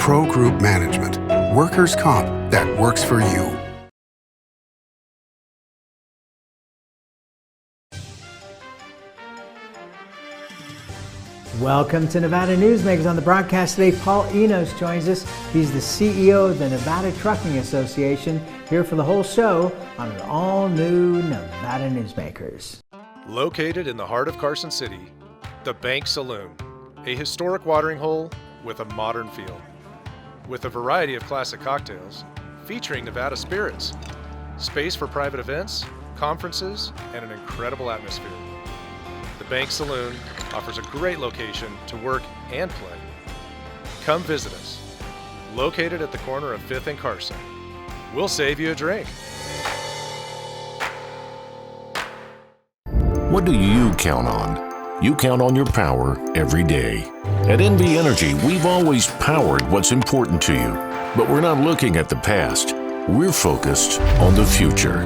Pro Group Management, workers' comp that works for you. Welcome to Nevada Newsmakers. On the broadcast today, Paul Enos joins us. He's the CEO of the Nevada Trucking Association, here for the whole show on an all-new Nevada Newsmakers. Located in the heart of Carson City, the Bank Saloon, a historic watering hole with a modern feel. With a variety of classic cocktails, featuring Nevada spirits, space for private events, conferences, and an incredible atmosphere. The Bank Saloon offers a great location to work and play. Come visit us. Located at the corner of 5th and Carson. We'll save you a drink. What do you count on? You count on your power every day. At NV Energy, we've always powered what's important to you, but we're not looking at the past. We're focused on the future.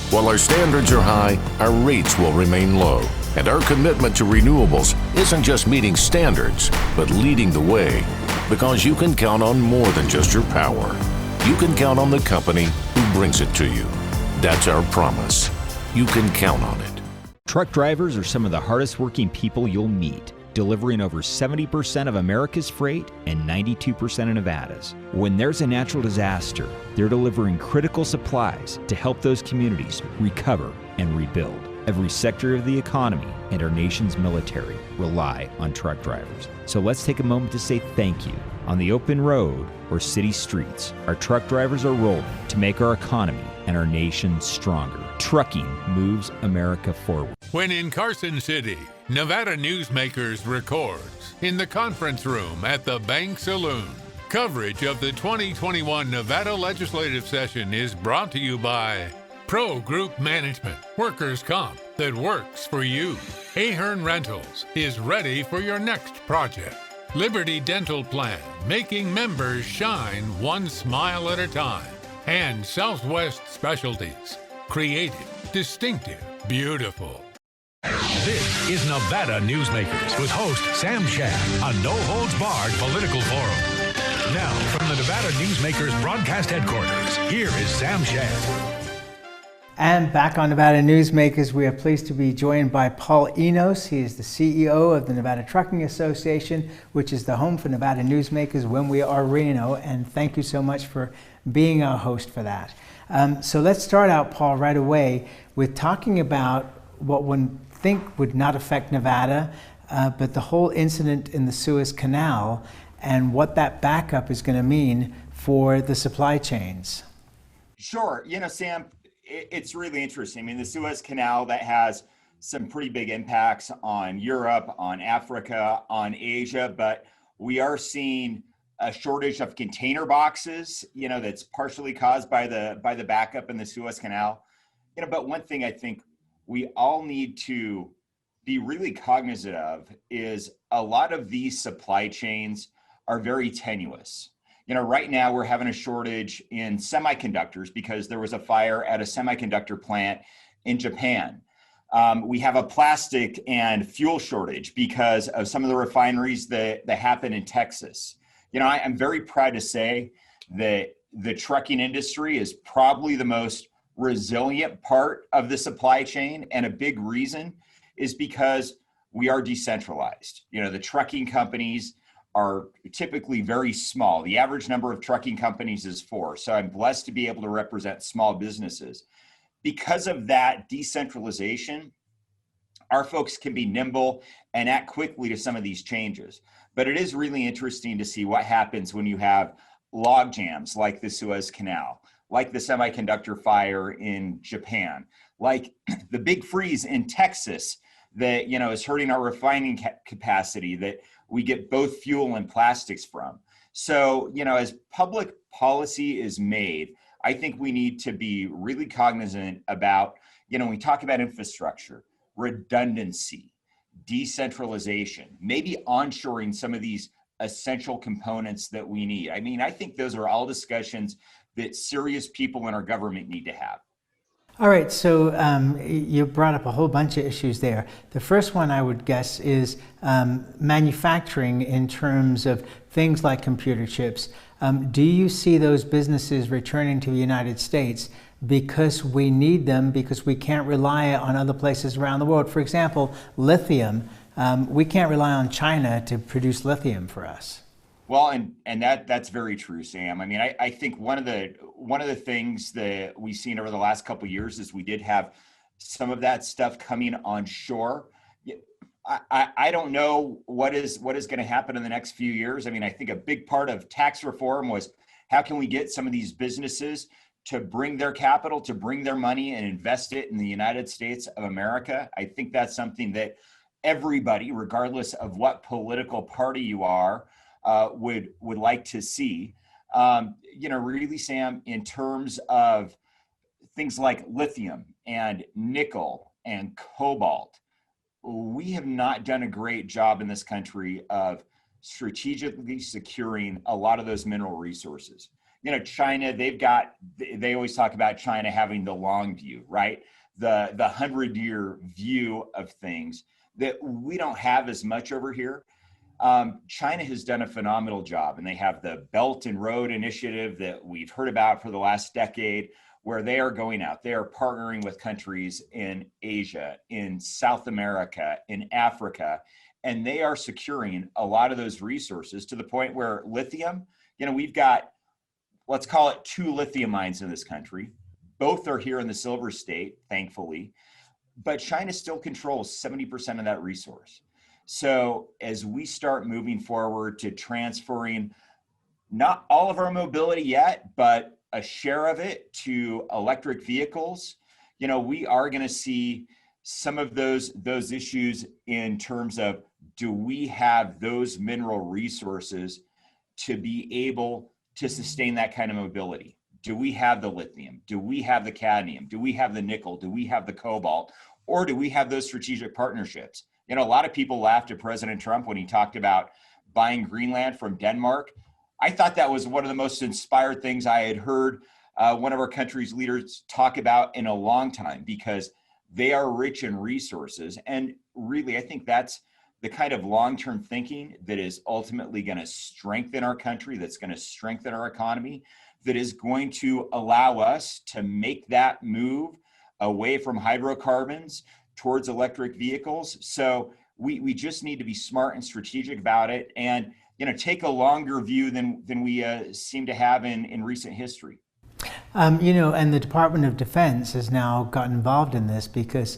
While our standards are high, our rates will remain low. And our commitment to renewables isn't just meeting standards, but leading the way. Because you can count on more than just your power. You can count on the company who brings it to you. That's our promise. You can count on it. Truck drivers are some of the hardest working people you'll meet, delivering over 70% of America's freight and 92% of Nevada's. When there's a natural disaster, they're delivering critical supplies to help those communities recover and rebuild. Every sector of the economy and our nation's military rely on truck drivers. So let's take a moment to say thank you. On the open road or city streets, our truck drivers are rolling to make our economy and our nation stronger. Trucking moves America forward. When in Carson City, Nevada Newsmakers records in the conference room at the Bank Saloon. Coverage of the 2021 Nevada legislative session is brought to you by Pro Group Management, workers' comp that works for you. Ahern Rentals is ready for your next project. Liberty Dental Plan, making members shine one smile at a time. And Southwest Specialties, creative, distinctive, beautiful. This is Nevada Newsmakers with host Sam Shad, a no-holds-barred political forum. Now, from the Nevada Newsmakers broadcast headquarters, here is Sam Shad. And back on Nevada Newsmakers, we are pleased to be joined by Paul Enos. He is the CEO of the Nevada Trucking Association, which is the home for Nevada Newsmakers when we are Reno. And thank you so much for being our host for that. So let's start out, Paul, right away with talking about what one think would not affect Nevada, but the whole incident in the Suez Canal and what that backup is going to mean for the supply chains. Sure. Sam, it's really interesting. I mean, the Suez Canal, that has some pretty big impacts on Europe, on Africa, on Asia, but we are seeing a shortage of container boxes, that's partially caused by the backup in the Suez Canal. But one thing I think we all need to be really cognizant of is a lot of these supply chains are very tenuous. Right now we're having a shortage in semiconductors because there was a fire at a semiconductor plant in Japan. We have a plastic and fuel shortage because of some of the refineries that happen in Texas. I'm very proud to say that the trucking industry is probably the most resilient part of the supply chain. And a big reason is because we are decentralized. The trucking companies are typically very small. The average number of trucking companies is 4. So I'm blessed to be able to represent small businesses. Because of that decentralization, our folks can be nimble and act quickly to some of these changes. But it is really interesting to see what happens when you have log jams like the Suez Canal, like the semiconductor fire in Japan, like the big freeze in Texas that is hurting our refining capacity that we get both fuel and plastics from. So, as public policy is made, I think we need to be really cognizant about, when we talk about infrastructure, redundancy, decentralization, maybe onshoring some of these essential components that we need. I mean, I think those are all discussions that serious people in our government need to have. All right, so you brought up a whole bunch of issues there. The first one I would guess is manufacturing in terms of things like computer chips. Do you see those businesses returning to the United States because we need them, because we can't rely on other places around the world? For example, lithium. We can't rely on China to produce lithium for us. Well, and that's very true, Sam. I mean, I think one of the things that we've seen over the last couple of years is we did have some of that stuff coming on shore. I don't know what is going to happen in the next few years. I mean, I think a big part of tax reform was how can we get some of these businesses to bring their capital, to bring their money and invest it in the United States of America. I think that's something that everybody, regardless of what political party you are, would like to see. Really, Sam, in terms of things like lithium and nickel and cobalt, we have not done a great job in this country of strategically securing a lot of those mineral resources. China, they always talk about China having the long view, right? The 100-year view of things that we don't have as much over here. China has done a phenomenal job, and they have the Belt and Road Initiative that we've heard about for the last decade, where they are going out. They are partnering with countries in Asia, in South America, in Africa, and they are securing a lot of those resources to the point where lithium, we've got, let's call it 2 lithium mines in this country. Both are here in the Silver State, thankfully, but China still controls 70% of that resource. So as we start moving forward to transferring not all of our mobility yet, but a share of it to electric vehicles, we are going to see some of those issues in terms of, do we have those mineral resources to be able to sustain that kind of mobility? Do we have the lithium? Do we have the cadmium? Do we have the nickel? Do we have the cobalt? Or do we have those strategic partnerships? A lot of people laughed at President Trump when he talked about buying Greenland from Denmark. I thought that was one of the most inspired things I had heard one of our country's leaders talk about in a long time, because they are rich in resources. And really, I think that's the kind of long-term thinking that is ultimately going to strengthen our country, that's going to strengthen our economy, that is going to allow us to make that move away from hydrocarbons towards electric vehicles. So we just need to be smart and strategic about it, and take a longer view than we seem to have in recent history. And the Department of Defense has now gotten involved in this because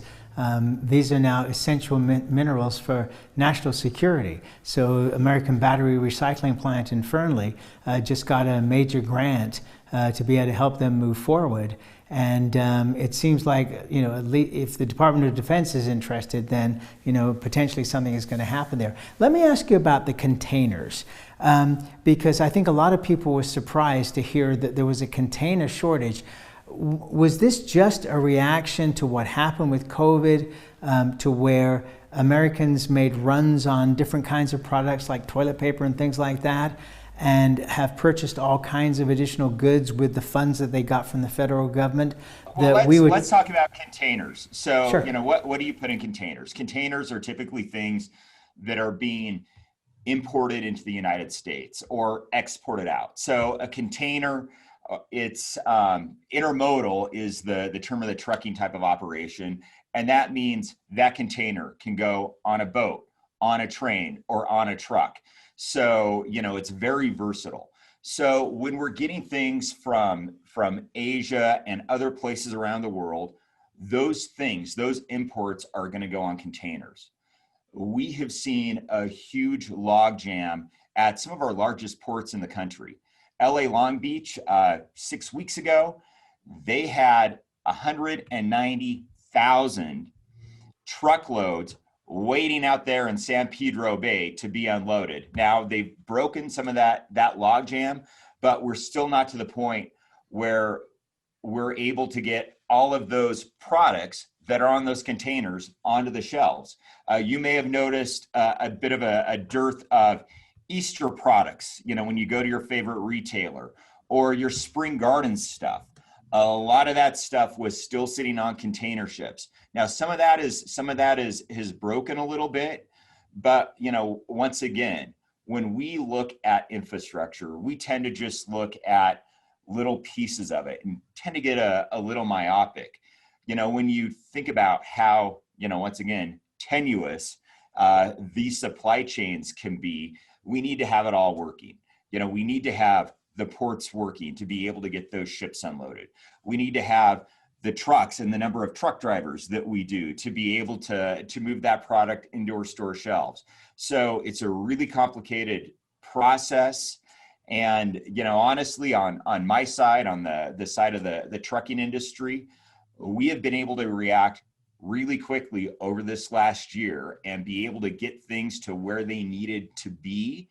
these are now essential minerals for national security. So American Battery Recycling Plant in Fernley just got a major grant to be able to help them move forward. And it seems like, if the Department of Defense is interested, then, potentially something is going to happen there. Let me ask you about the containers, because I think a lot of people were surprised to hear that there was a container shortage. Was this just a reaction to what happened with COVID, to where Americans made runs on different kinds of products like toilet paper and things like that, and have purchased all kinds of additional goods with the funds that they got from the federal government? Let's talk about containers. So, Sure. What do you put in containers? Containers are typically things that are being imported into the United States or exported out. So a container, it's intermodal is the term of the trucking type of operation. And that means that container can go on a boat, on a train, or on a truck. So, it's very versatile. So when we're getting things from Asia and other places around the world, those imports are going to go on containers. We have seen a huge logjam at some of our largest ports in the country. LA Long Beach, 6 weeks ago, they had 190,000 truckloads waiting out there in San Pedro Bay to be unloaded. Now they've broken some of that logjam, but we're still not to the point where we're able to get all of those products that are on those containers onto the shelves. You may have noticed a bit of a dearth of Easter products, when you go to your favorite retailer, or your spring garden stuff. a lot of that stuff was still sitting on container ships. Now, some of that is broken a little bit, but once again, when we look at infrastructure, we tend to just look at little pieces of it and tend to get a little myopic. When you think about how, once again, tenuous these supply chains can be, we need to have it all working. We need to have the ports working to be able to get those ships unloaded. We need to have the trucks and the number of truck drivers that we do to be able to move that product into our store shelves. So it's a really complicated process. And, honestly, on my side, on the side of the trucking industry, we have been able to react really quickly over this last year and be able to get things to where they needed to be.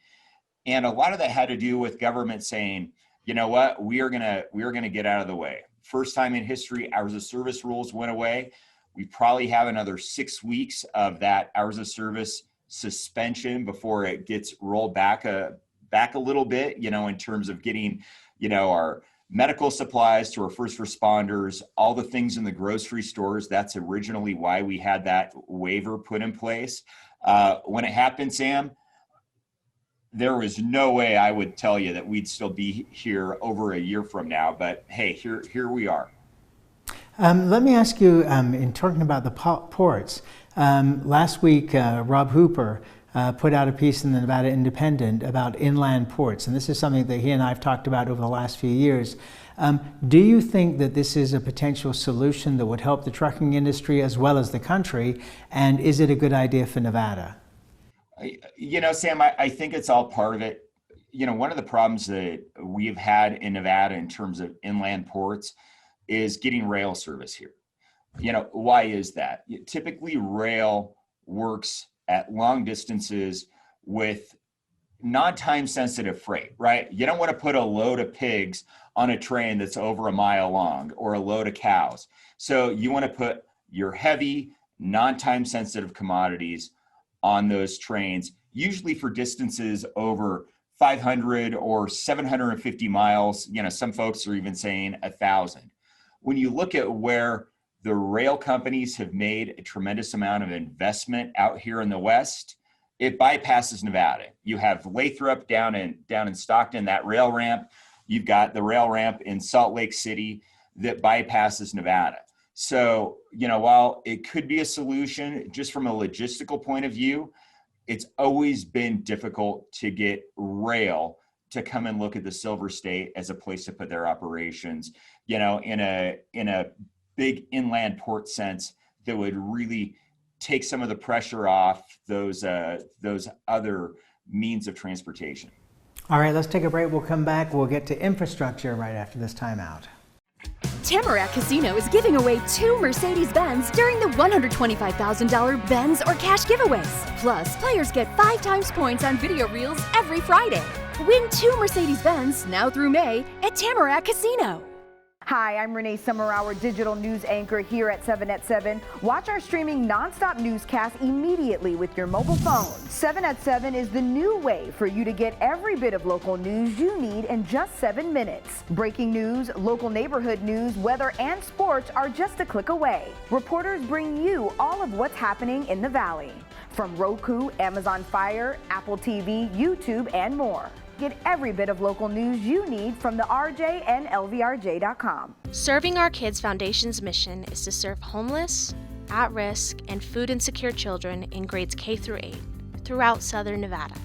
And a lot of that had to do with government saying, you know what, we are gonna get out of the way. First time in history, hours of service rules went away. We probably have another 6 weeks of that hours of service suspension before it gets rolled back a little bit, in terms of getting, our medical supplies to our first responders, all the things in the grocery stores. That's originally why we had that waiver put in place. When it happened, Sam, there was no way I would tell you that we'd still be here over a year from now, but hey, here we are. Let me ask you, in talking about the ports, last week, Rob Hooper put out a piece in the Nevada Independent about inland ports, and this is something that he and I have talked about over the last few years. Do you think that this is a potential solution that would help the trucking industry as well as the country, and is it a good idea for Nevada? Sam, I think it's all part of it. One of the problems that we've had in Nevada in terms of inland ports is getting rail service here. Why is that? Typically, rail works at long distances with non-time sensitive freight, right? You don't want to put a load of pigs on a train that's over a mile long or a load of cows. So you want to put your heavy, non-time sensitive commodities on those trains, usually for distances over 500 or 750 miles. Some folks are even saying 1,000. When you look at where the rail companies have made a tremendous amount of investment out here in the West, it bypasses Nevada. You have Lathrop down in Stockton, that rail ramp. You've got the rail ramp in Salt Lake City that bypasses Nevada. So, while it could be a solution, just from a logistical point of view, it's always been difficult to get rail to come and look at the Silver State as a place to put their operations, in a big inland port sense that would really take some of the pressure off those other means of transportation. All right, let's take a break. We'll come back. We'll get to infrastructure right after this timeout. Tamarack Casino is giving away 2 Mercedes-Benz during the $125,000 Benz or cash giveaways. Plus, players get 5 times points on video reels every Friday. Win 2 Mercedes-Benz now through May at Tamarack Casino. Hi, I'm Renee Summerhour, digital news anchor here at 7 at 7. Watch our streaming nonstop newscast immediately with your mobile phone. 7 at 7 is the new way for you to get every bit of local news you need in just 7 minutes. Breaking news, local neighborhood news, weather, and sports are just a click away. Reporters bring you all of what's happening in the Valley. From Roku, Amazon Fire, Apple TV, YouTube, and more. Get every bit of local news you need from the RJ and LVRJ.com. Serving Our Kids Foundation's mission is to serve homeless, at-risk, and food insecure children in grades K through 8 throughout Southern Nevada.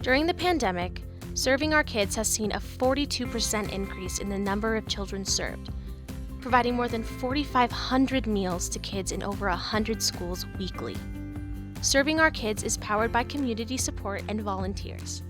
During the pandemic, Serving Our Kids has seen a 42% increase in the number of children served, providing more than 4,500 meals to kids in over 100 schools weekly. Serving Our Kids is powered by community support and volunteers.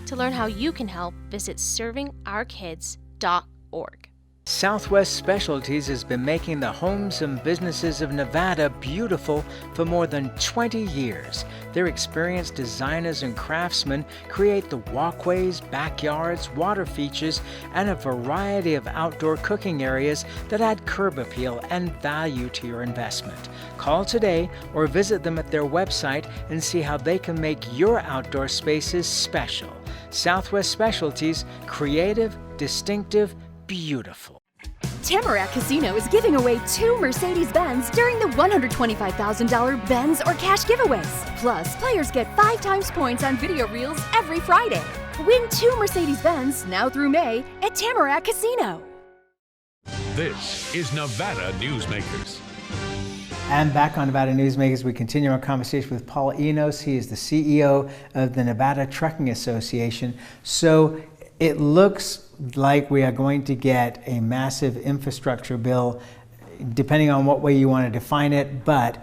To learn how you can help, visit servingourkids.org. Southwest Specialties has been making the homes and businesses of Nevada beautiful for more than 20 years. Their experienced designers and craftsmen create the walkways, backyards, water features, and a variety of outdoor cooking areas that add curb appeal and value to your investment. Call today or visit them at their website and see how they can make your outdoor spaces special. Southwest Specialties, creative, distinctive, beautiful. Tamarack Casino is giving away 2 Mercedes-Benz during the $125,000 Benz or cash giveaways. Plus, players get 5 times points on video reels every Friday. Win 2 Mercedes-Benz now through May at Tamarack Casino. This is Nevada Newsmakers. And back on Nevada Newsmakers, we continue our conversation with Paul Enos. He is the CEO of the Nevada Trucking Association. So it looks like we are going to get a massive infrastructure bill, depending on what way you want to define it. But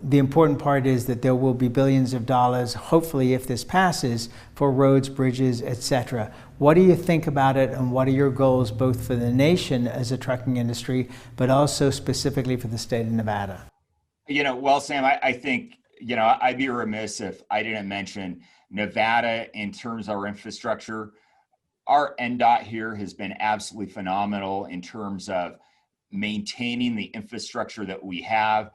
the important part is that there will be billions of dollars, hopefully, if this passes, for roads, bridges, etc. What do you think about it, and what are your goals both for the nation as a trucking industry, but also specifically for the state of Nevada? Well, Sam, I think, I'd be remiss if I didn't mention Nevada in terms of our infrastructure. Our NDOT here has been absolutely phenomenal in terms of maintaining the infrastructure that we have.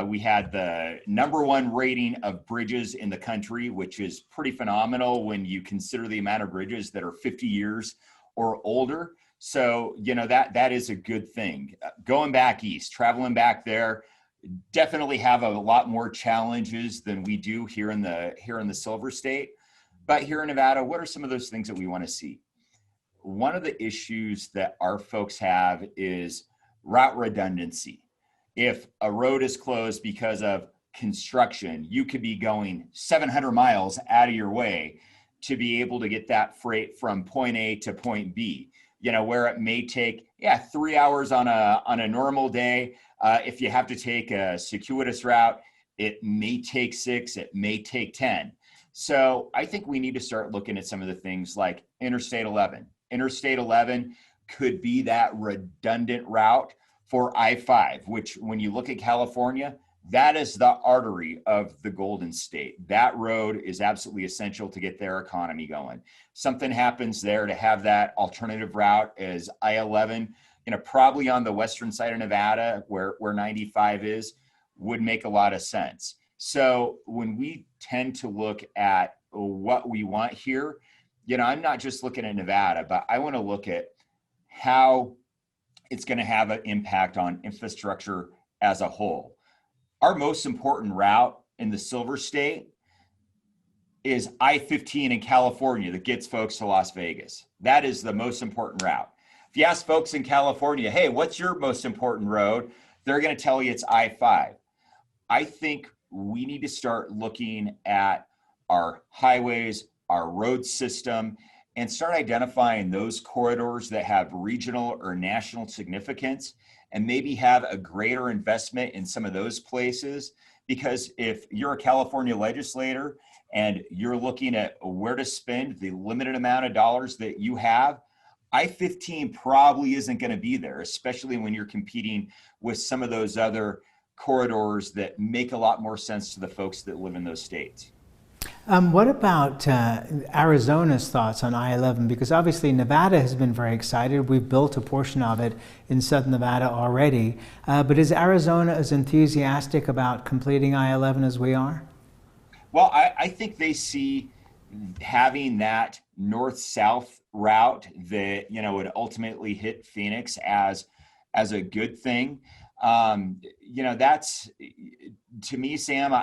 We had the #1 rating of bridges in the country, which is pretty phenomenal when you consider the amount of bridges that are 50 years or older. So, that is a good thing. Going back east, traveling back there, definitely have a lot more challenges than we do here in the Silver State. But here in Nevada, what are some of those things that we want to see? One of the issues that our folks have is route redundancy. If a road is closed because of construction, you could be going 700 miles out of your way to be able to get that freight from point A to point B, where it may take 3 hours on a normal day. If you have to take a circuitous route, it may take 6, it may take 10. So I think we need to start looking at some of the things like Interstate 11. Interstate 11 could be that redundant route for I-5, which when you look at California, that is the artery of the Golden State. That road is absolutely essential to get their economy going. Something happens there to have that alternative route as I-11, probably on the western side of Nevada where 95 is, would make a lot of sense. So when we tend to look at what we want here, I'm not just looking at Nevada, but I want to look at how it's going to have an impact on infrastructure as a whole. Our most important route in the Silver State is I-15 in California that gets folks to Las Vegas. That is the most important route. If you ask folks in California, hey, what's your most important road? They're going to tell you it's I-5. I think we need to start looking at our highways, our road system, and start identifying those corridors that have regional or national significance, and maybe have a greater investment in some of those places. Because if you're a California legislator and you're looking at where to spend the limited amount of dollars that you have, I-15 probably isn't going to be there, especially when you're competing with some of those other corridors that make a lot more sense to the folks that live in those states. What about Arizona's thoughts on I-11? Because obviously Nevada has been very excited. We've built a portion of it in southern Nevada already. But is Arizona as enthusiastic about completing I-11 as we are? Well, I think they see having that north-south route that, would ultimately hit Phoenix as a good thing. That's, to me, Sam,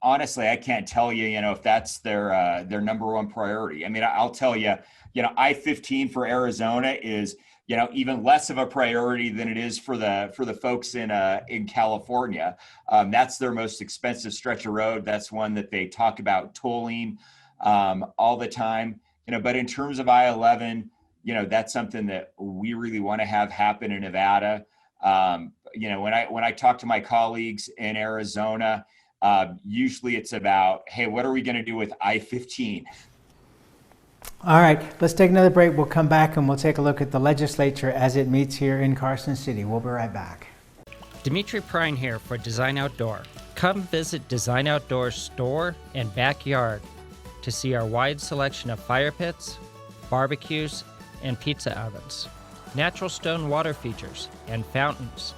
honestly, I can't tell you, if that's their #1 priority. I mean, I'll tell you, I-15 for Arizona is, even less of a priority than it is for the folks in California. That's their most expensive stretch of road. That's one that they talk about tolling all the time. But in terms of I-11, that's something that we really want to have happen in Nevada. When I talk to my colleagues in Arizona, usually it's about, hey, what are we going to do with I-15? All right, let's take another break. We'll come back and we'll take a look at the legislature as it meets here in Carson City. We'll be right back. Dimitri Prine here for Design Outdoor. Come visit Design Outdoor's store and backyard to see our wide selection of fire pits, barbecues, and pizza ovens, natural stone water features and fountains,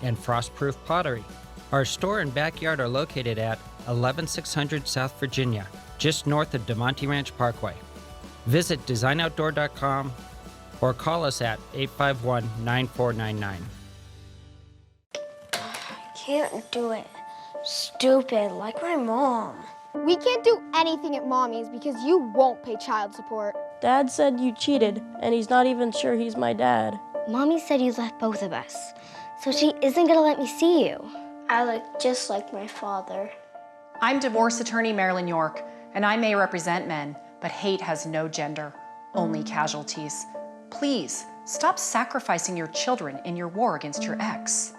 and frost-proof pottery. Our store and backyard are located at 11600 South Virginia, just north of DeMonte Ranch Parkway. Visit designoutdoor.com or call us at 851-9499. Can't do it. Stupid, like my mom. We can't do anything at Mommy's because you won't pay child support. Dad said you cheated, and he's not even sure he's my dad. Mommy said you left both of us, so she isn't gonna let me see you. I look just like my father. I'm divorce attorney Marilyn York, and I may represent men, but hate has no gender, only casualties. Please, stop sacrificing your children in your war against your ex.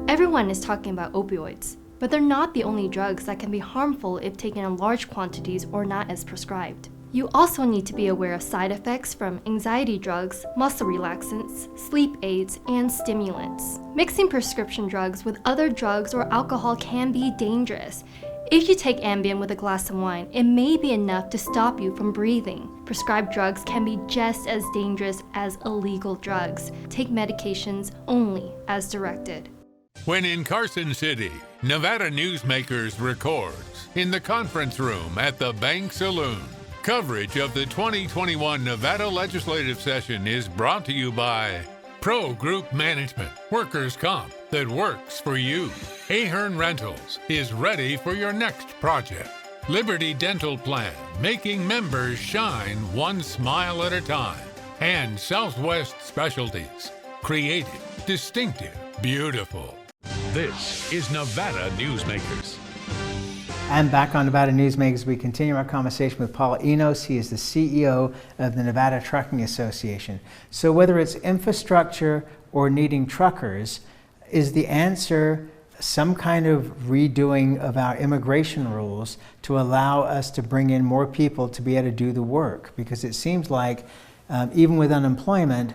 Everyone is talking about opioids, but they're not the only drugs that can be harmful if taken in large quantities or not as prescribed. You also need to be aware of side effects from anxiety drugs, muscle relaxants, sleep aids, and stimulants. Mixing prescription drugs with other drugs or alcohol can be dangerous. If you take Ambien with a glass of wine, it may be enough to stop you from breathing. Prescribed drugs can be just as dangerous as illegal drugs. Take medications only as directed. When in Carson City, Nevada Newsmakers records in the conference room at the Bank Saloon. Coverage of the 2021 Nevada legislative session is brought to you by Pro Group Management, workers' comp that works for you. Ahern Rentals is ready for your next project. Liberty Dental Plan, making members shine one smile at a time. And Southwest Specialties, creative, distinctive, beautiful. This is Nevada Newsmakers. And back on Nevada Newsmakers, we continue our conversation with Paul Enos. He is the CEO of the Nevada Trucking Association. So whether it's infrastructure or needing truckers, is the answer some kind of redoing of our immigration rules to allow us to bring in more people to be able to do the work? Because it seems like even with unemployment,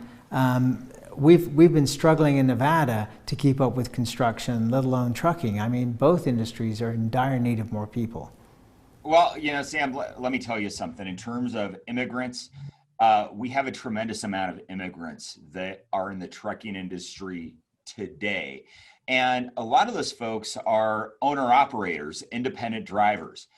we've been struggling in Nevada to keep up with construction, let alone trucking. I mean, both industries are in dire need of more people. Well, Sam, let me tell you something. In terms of immigrants, we have a tremendous amount of immigrants that are in the trucking industry today. And a lot of those folks are owner-operators, independent drivers.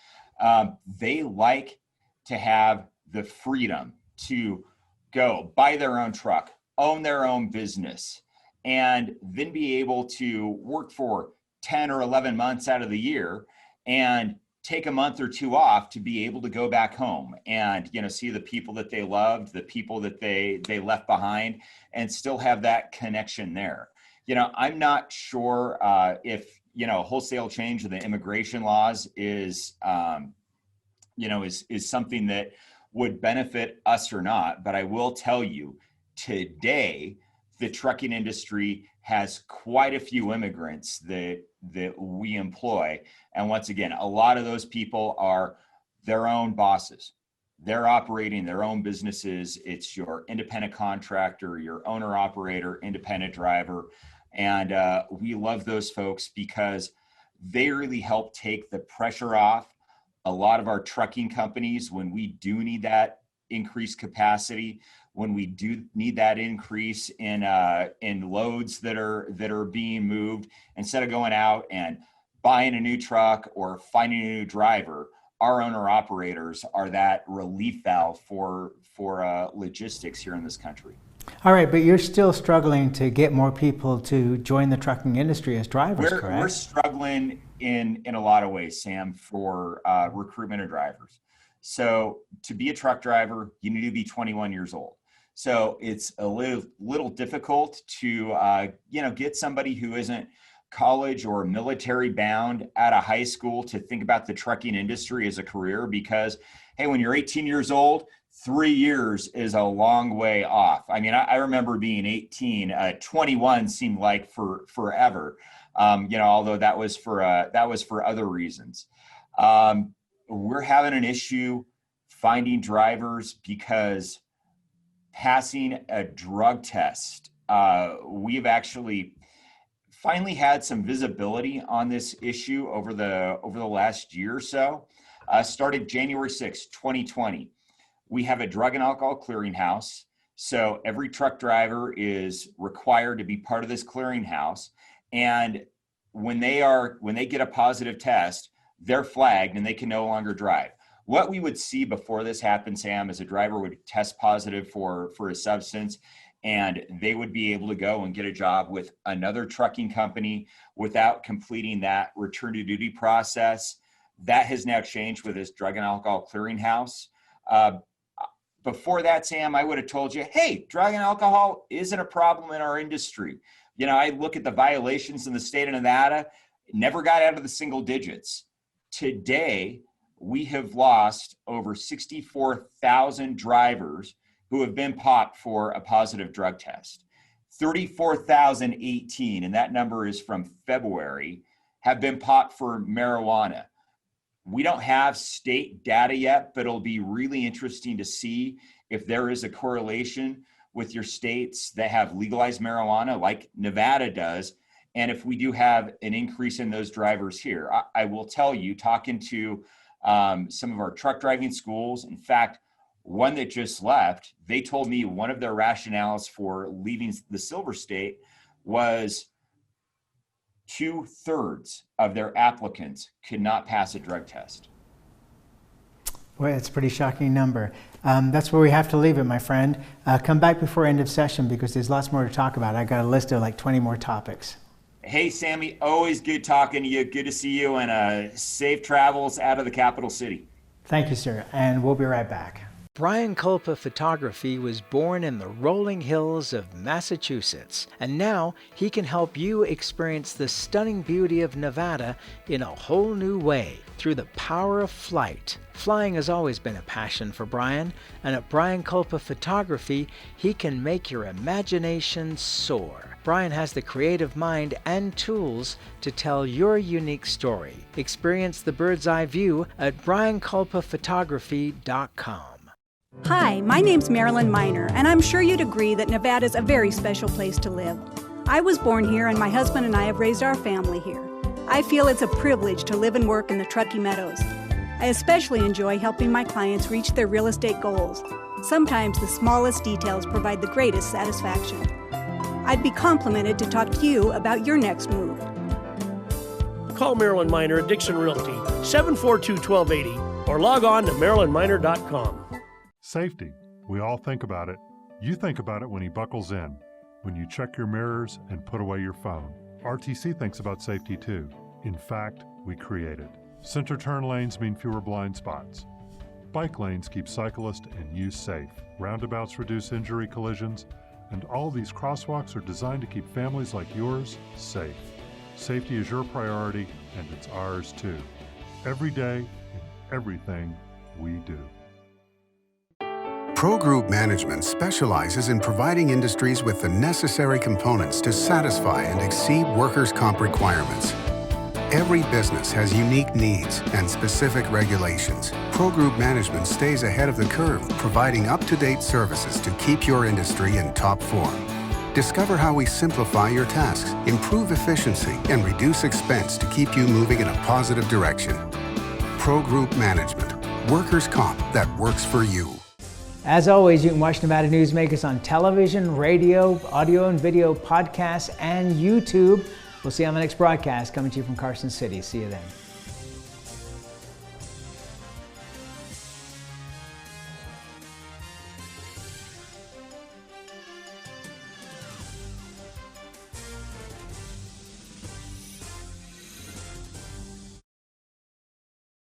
They like to have the freedom to go buy their own truck, own their own business, and then be able to work for 10 or 11 months out of the year and take a month or two off to be able to go back home and, see the people that they loved, the people that they left behind, and still have that connection there. I'm not sure if, wholesale change of the immigration laws is something that would benefit us or not, but I will tell you, today, the trucking industry has quite a few immigrants that we employ. And once again, a lot of those people are their own bosses. They're operating their own businesses. It's your independent contractor, your owner operator, independent driver. And we love those folks because they really help take the pressure off a lot of our trucking companies when we do need that increased capacity, when we do need that increase in loads that are being moved. Instead of going out and buying a new truck or finding a new driver, our owner operators are that relief valve for logistics here in this country. All right, but you're still struggling to get more people to join the trucking industry as drivers, correct? We're struggling in a lot of ways, Sam, for recruitment of drivers. So to be a truck driver, you need to be 21 years old. So it's a little difficult to get somebody who isn't college or military bound out of high school to think about the trucking industry as a career, because, hey, when you're 18 years old, 3 years is a long way off. I mean, I remember being 18, 21 seemed like forever, although that was for other reasons. We're having an issue finding drivers because passing a drug test, we've actually finally had some visibility on this issue over the last year or so. Started January 6, 2020. We have a drug and alcohol clearinghouse. So every truck driver is required to be part of this clearinghouse. And when they get a positive test, they're flagged and they can no longer drive. What we would see before this happened, Sam, is a driver would test positive for a substance, and they would be able to go and get a job with another trucking company without completing that return to duty process. That has now changed with this drug and alcohol clearinghouse. Before that, Sam, I would have told you, hey, drug and alcohol isn't a problem in our industry. You know, I look at the violations in the state of Nevada, never got out of the single digits. Today, we have lost over 64,000 drivers who have been popped for a positive drug test. 34,018, and that number is from February, have been popped for marijuana. We don't have state data yet, but it'll be really interesting to see if there is a correlation with your states that have legalized marijuana like Nevada does, and if we do have an increase in those drivers here. I will tell you, talking to some of our truck driving schools, in fact, one that just left, they told me one of their rationales for leaving the Silver State was 2/3 of their applicants could not pass a drug test. Boy, that's a pretty shocking number. That's where we have to leave it, my friend. Come back before end of session because there's lots more to talk about. I got a list of like 20 more topics. Hey, Sammy, always good talking to you. Good to see you, and safe travels out of the capital city. Thank you, sir, and we'll be right back. Brian Culpa Photography was born in the rolling hills of Massachusetts, and now he can help you experience the stunning beauty of Nevada in a whole new way through the power of flight. Flying has always been a passion for Brian, and at Brian Culpa Photography, he can make your imagination soar. Brian has the creative mind and tools to tell your unique story. Experience the bird's eye view at brianculpaphotography.com. Hi, my name's Marilyn Miner, and I'm sure you'd agree that Nevada's a very special place to live. I was born here, and my husband and I have raised our family here. I feel it's a privilege to live and work in the Truckee Meadows. I especially enjoy helping my clients reach their real estate goals. Sometimes the smallest details provide the greatest satisfaction. I'd be complimented to talk to you about your next move. Call Marilyn Miner at Dixon Realty, 742-1280, or log on to marilynminer.com. Safety. We all think about it. You think about it when he buckles in, when you check your mirrors and put away your phone. RTC thinks about safety too. In fact, we create it. Center turn lanes mean fewer blind spots. Bike lanes keep cyclists and you safe. Roundabouts reduce injury collisions, and all these crosswalks are designed to keep families like yours safe. Safety is your priority, and it's ours too. Every day, in everything we do. Pro Group Management specializes in providing industries with the necessary components to satisfy and exceed workers' comp requirements. Every business has unique needs and specific regulations. Pro Group Management stays ahead of the curve, providing up-to-date services to keep your industry in top form. Discover how we simplify your tasks, improve efficiency, and reduce expense to keep you moving in a positive direction. Pro Group Management, workers' comp that works for you. As always, you can watch Nevada Newsmakers on television, radio, audio and video podcasts, and YouTube. We'll see you on the next broadcast coming to you from Carson City. See you then.